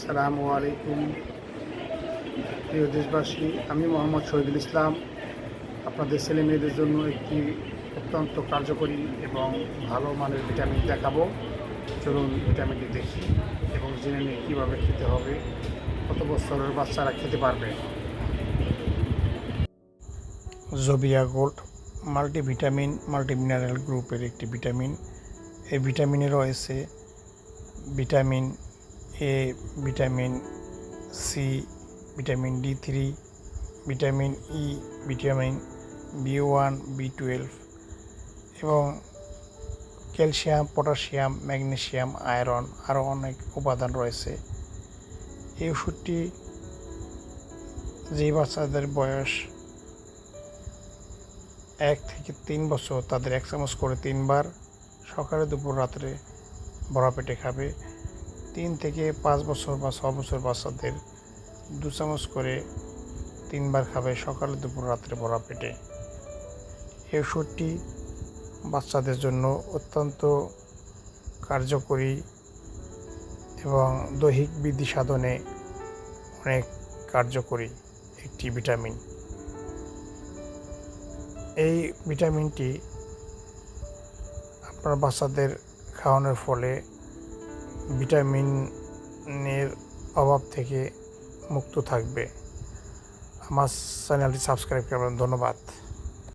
আসসালামু আলাইকুম প্রিয় দেশবাসী, আমি মোহাম্মদ শহীদুল ইসলাম আপনাদের ছেলে মেয়েদের জন্য একটি অত্যন্ত কার্যকরী এবং ভালো মানের ভিটামিন দেখাবো। চলুন ভিটামিনটি দেখি এবং জেনে নিই কীভাবে খেতে হবে, কত বছরের বাচ্চারা খেতে পারবে। জোবিয়া গোল্ড মাল্টিভিটামিন মাল্টিমিনারেল গ্রুপের একটি ভিটামিন। এই ভিটামিনে রয়েছে vitamin A, vitamin C, vitamin D3, vitamin E, vitamin B1, B12 এবং ক্যালসিয়াম, পটাশিয়াম, ম্যাগনেসিয়াম, আয়রন আরও অনেক উপাদান রয়েছে। এই ওষুধটি যেই বাচ্চাদের বয়স 1 থেকে 3 বছর তাদের 1 চামচ করে 3 বার সকালে, দুপুর, রাত্রে ভরা পেটে খাবে। 3 থেকে 5 বছর বা 6 বছর বাচ্চাদের 2 চামচ করে 3 বার খাবে সকালে, দুপুর, রাত্রে ভরা পেটে। এই ওষুধটি বাচ্চাদের জন্য অত্যন্ত কার্যকরী এবং দৈহিক বৃদ্ধি সাধনে অনেক কার্যকরী একটি ভিটামিন। এই ভিটামিনটি আপনার বাচ্চাদের খাওয়ানোর ফলে ভিটামিনের অভাব থেকে মুক্ত থাকবে। আমার চ্যানেলটি সাবস্ক্রাইব করবেন। ধন্যবাদ।